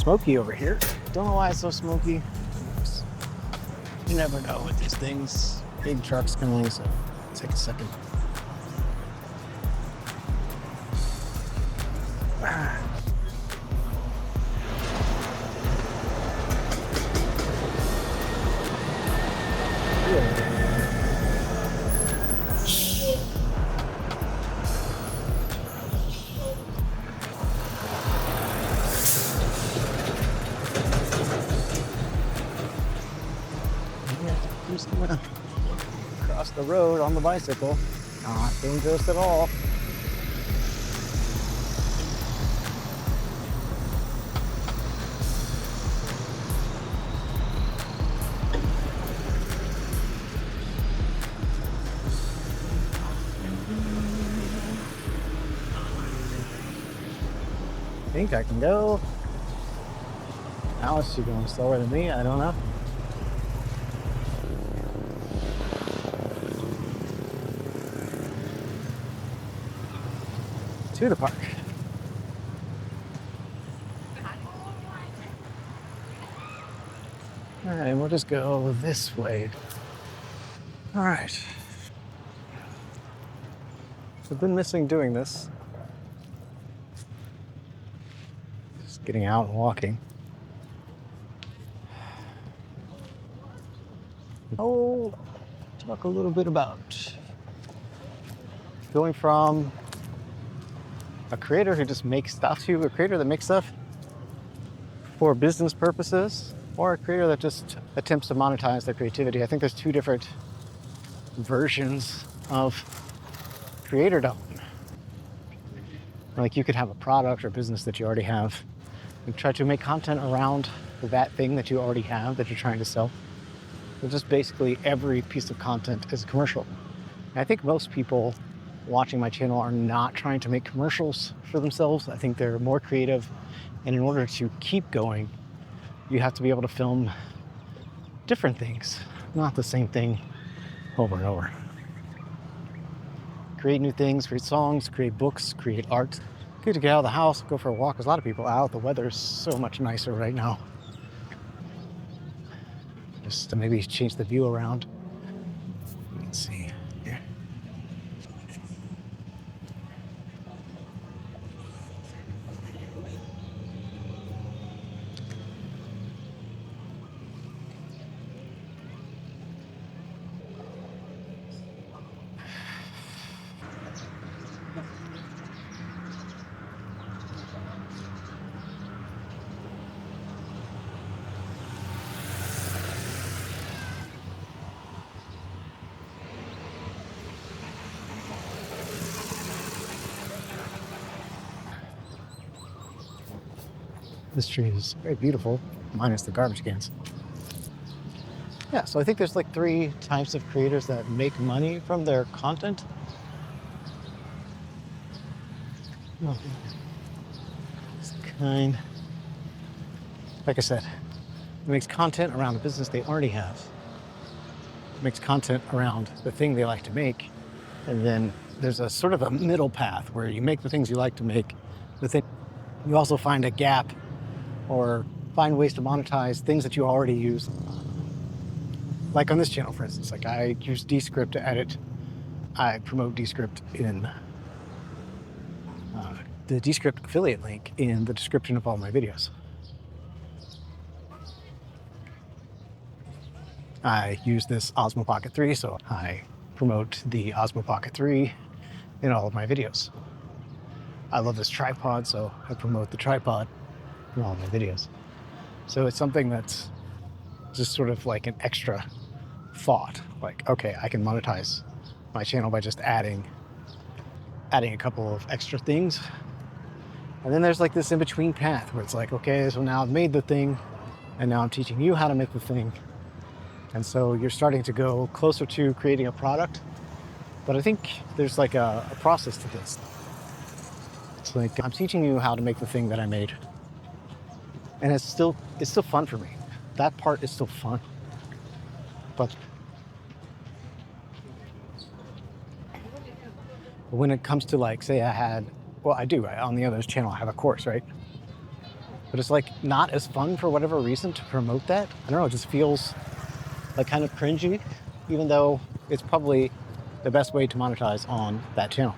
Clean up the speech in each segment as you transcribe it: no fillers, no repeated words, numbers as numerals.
Smoky over here. Don't know why it's so smoky. You never know with these things. Big trucks coming, so take a second. Across the road on the bicycle. Not dangerous at all. I think I can go. Alice, you going slower than me? I don't know. To the park. All right, we'll just go this way. All right. I've been missing doing this. Just getting out and walking. Oh, talk a little bit about going from a creator who just makes stuff to a creator that makes stuff for business purposes, or a creator that just attempts to monetize their creativity. I think there's two different versions of creatordom. Like you could have a product or business that you already have and try to make content around that thing that you already have that you're trying to sell. So just basically every piece of content is a commercial. And I think most people watching my channel are not trying to make commercials for themselves. I think they're more creative, and in order to keep going, you have to be able to film different things, not the same thing over and over. Create new things, create songs, create books, create art. Good to get out of the house, go for a walk. There's a lot of people out. The weather's so much nicer right now. Just to maybe change the view around. Let's see here. This tree is very beautiful, minus the garbage cans. Yeah, so I think there's like 3 types of creators that make money from their content. It's kind, like I said, it makes content around the business they already have. It makes content around the thing they like to make. And then there's a sort of a middle path where you make the things you like to make, but then you also find a gap or find ways to monetize things that you already use. Like on this channel, for instance, like I use Descript to edit. I promote Descript in the Descript affiliate link in the description of all my videos. I use this Osmo Pocket 3, so I promote the Osmo Pocket 3 in all of my videos. I love this tripod, so I promote the tripod in all of my videos. So it's something that's just sort of like an extra thought. Like, okay, I can monetize my channel by just adding a couple of extra things. And then there's like this in-between path where it's like, okay, so now I've made the thing, and now I'm teaching you how to make the thing. And so you're starting to go closer to creating a product. But I think there's like a process to this. It's like, I'm teaching you how to make the thing that I made. And it's still fun for me. That part is still fun. But when it comes to like, say I had, well, I do, on the other channel, I have a course, right? but it's like not as fun for whatever reason to promote that. I don't know, it just feels like kind of cringy, even though it's probably the best way to monetize on that channel.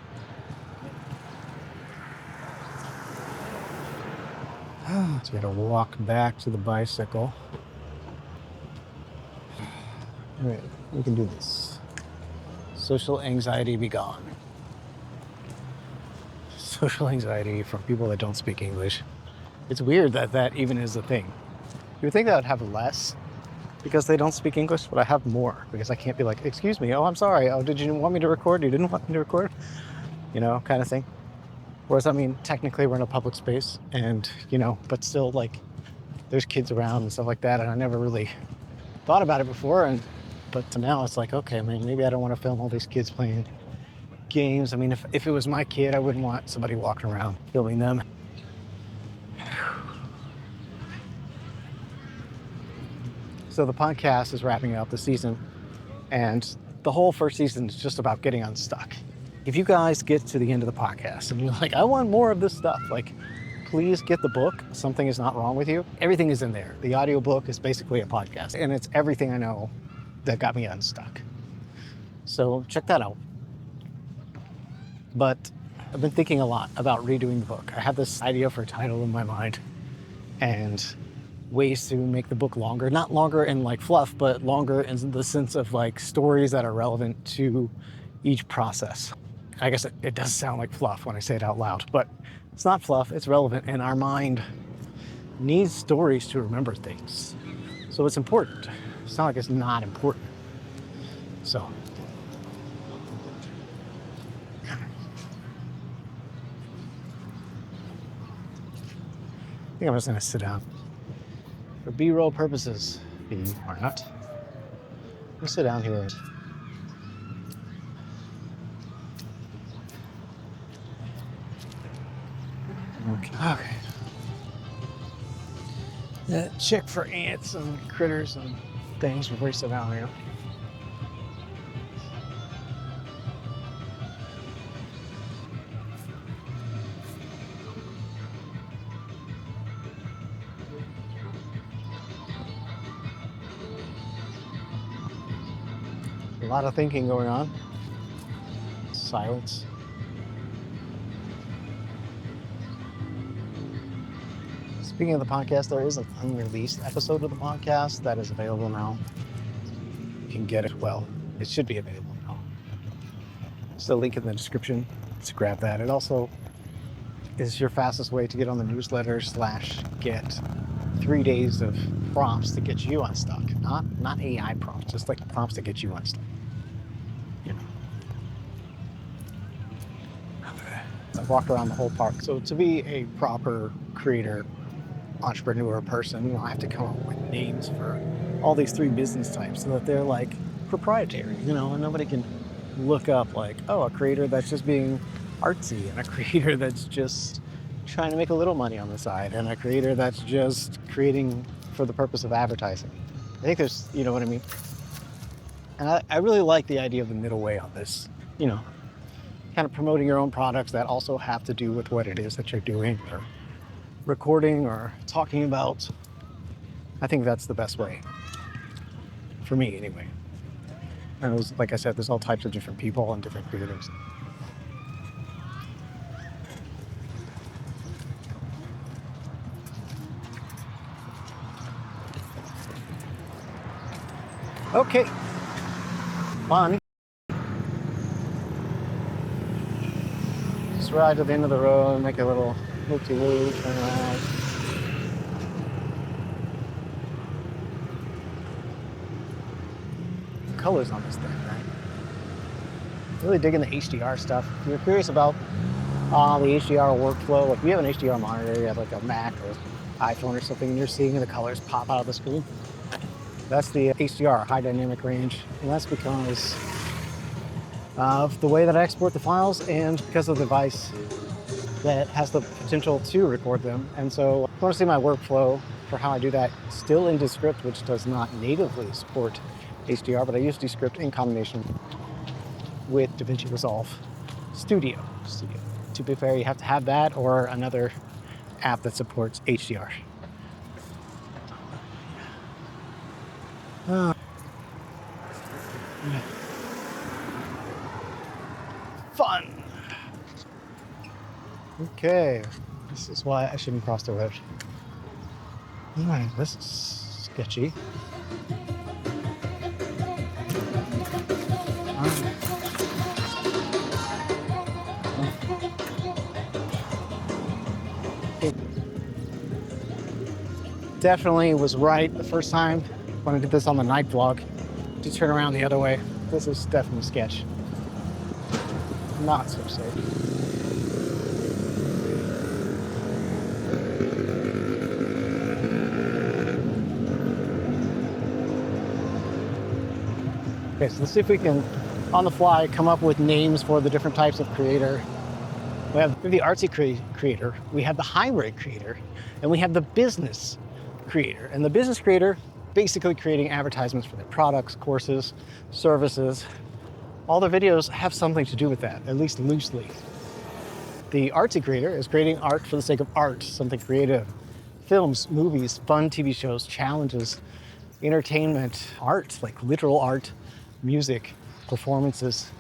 So we gotta walk back to the bicycle. All right, we can do this. Social anxiety be gone. Social anxiety from people that don't speak English. It's weird that that even is a thing. You would think that I'd have less because they don't speak English, but I have more because I can't be like, excuse me, oh, I'm sorry. Oh, did you want me to record? You didn't want me to record? You know, kind of thing. Whereas, I mean, technically we're in a public space and, you know, but still like there's kids around and stuff like that. And I never really thought about it before. But now it's like, okay, I mean, maybe I don't want to film all these kids playing games. I mean, if it was my kid, I wouldn't want somebody walking around filming them. So the podcast is wrapping up the season, and the whole first season is just about getting unstuck. If you guys get to the end of the podcast and you're like, I want more of this stuff, like, please get the book. Something is not wrong with you. Everything is in there. The audiobook is basically a podcast, and it's everything I know that got me unstuck. So check that out. But I've been thinking a lot about redoing the book. I have this idea for a title in my mind and ways to make the book longer. Not longer in like fluff, but longer in the sense of like stories that are relevant to each process. I guess it does sound like fluff when I say it out loud, but it's not fluff, it's relevant, and our mind needs stories to remember things. So it's important. It's not like it's not important. So I think I'm just gonna sit down. For B-roll purposes, or not. I'll sit down here. Okay. Check for ants and critters and things before you sit down here. A lot of thinking going on. Silence. Speaking of the podcast, there is an unreleased episode of the podcast that is available now. You can get it. Well, it should be available now. There's a link in the description to grab that. It also is your fastest way to get on the newsletter / get 3 days of prompts to get you unstuck. Not AI prompts, just like prompts to get you unstuck. You know. I've walked around the whole park. So to be a proper creator, entrepreneur person, you know, I have to come up with names for all these 3 business types so that they're like proprietary, you know, and nobody can look up like, oh, a creator that's just being artsy, and a creator that's just trying to make a little money on the side, and a creator that's just creating for the purpose of advertising. I think there's, you know what I mean? And I really like the idea of the middle way on this, you know, kind of promoting your own products that also have to do with what it is that you're doing or recording or talking about. I think that's the best way. For me, anyway. And it was, like I said, there's all types of different people and different creators. Okay. Fun. Just ride to the end of the road, make a little loop-de-loop, turn around. The colors on this thing, right? Really digging the HDR stuff. If you're curious about the HDR workflow, like if you have an HDR monitor, you have like a Mac or iPhone or something, and you're seeing the colors pop out of the screen, that's the HDR, high dynamic range. And that's because of the way that I export the files and because of the device that has the potential to record them. And so if you want to see my workflow for how I do that, still in Descript, which does not natively support HDR, but I use Descript in combination with DaVinci Resolve Studio. To be fair, you have to have that or another app that supports HDR. Fun. Okay, this is why I shouldn't cross the road. All right, this is sketchy. Definitely was right the first time when I did this on the night vlog to turn around the other way. This is definitely sketch. Not so safe. Okay, so let's see if we can, on the fly, come up with names for the different types of creator. We have the artsy creator, we have the hybrid creator, and we have the business creator. And the business creator, basically creating advertisements for their products, courses, services. All their videos have something to do with that, at least loosely. The artsy creator is creating art for the sake of art, something creative. Films, movies, fun TV shows, challenges, entertainment, art, like literal art, music, performances,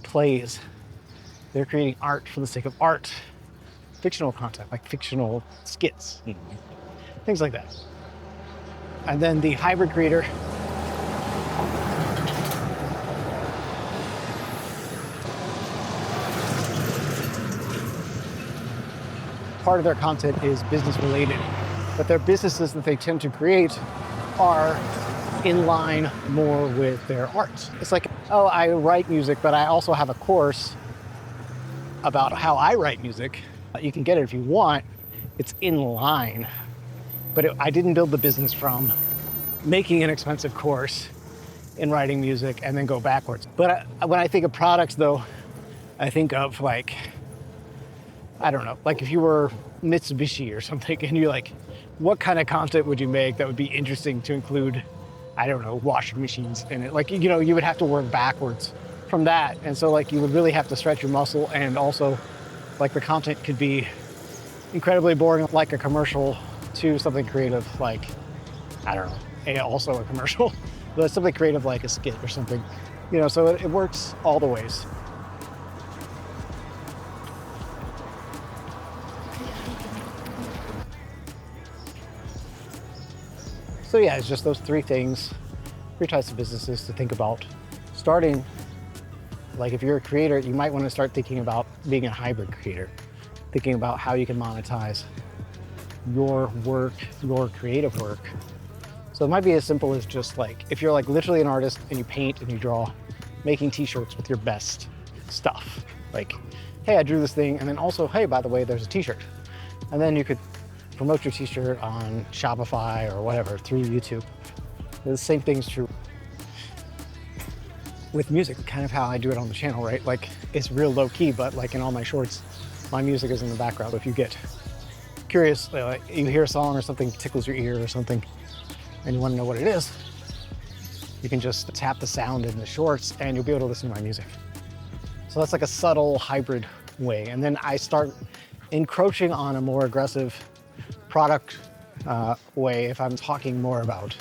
plays. They're creating art for the sake of art. Fictional content, like fictional skits, things like that. And then the hybrid creator part of their content is business related, but their businesses that they tend to create are in line more with their art. It's like, oh, I write music, but I also have a course about how I write music. You can get it if you want. It's in line, but I didn't build the business from making an expensive course in writing music and then go backwards. But when I think of products though, I think of like, I don't know, like if you were Mitsubishi or something and you're like, what kind of content would you make that would be interesting to include, I don't know, washing machines in it? Like, you know, you would have to work backwards from that. And so like you would really have to stretch your muscle, and also like the content could be incredibly boring, like a commercial, to something creative like, I don't know, also a commercial, but something creative like a skit or something. You know, so it works all the ways. So yeah, it's just those three things, three types of businesses to think about. Starting, like if you're a creator, you might want to start thinking about being a hybrid creator, thinking about how you can monetize your work, your creative work. So it might be as simple as just like, if you're like literally an artist and you paint and you draw, making t-shirts with your best stuff. Like, hey, I drew this thing, and then also, hey, by the way, there's a t-shirt. And then you could promote your t-shirt on Shopify or whatever through YouTube. The same thing's true with music, kind of how I do it on the channel, right? Like it's real low key, but like in all my shorts, my music is in the background. If you get curious, like you hear a song or something tickles your ear or something, and you want to know what it is, you can just tap the sound in the shorts and you'll be able to listen to my music. So that's like a subtle hybrid way. And then I start encroaching on a more aggressive product way if I'm talking more about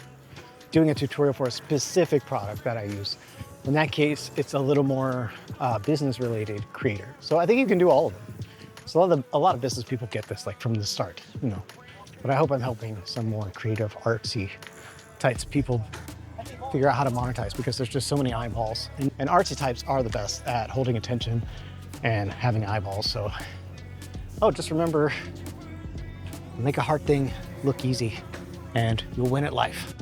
doing a tutorial for a specific product that I use. In that case, it's a little more business related creator. So I think you can do all of them. So a lot of business people get this like from the start, you know. But I hope I'm helping some more creative, artsy types of people figure out how to monetize, because there's just so many eyeballs. And artsy types are the best at holding attention and having eyeballs. So, oh, just remember, make a hard thing look easy and you'll win at life.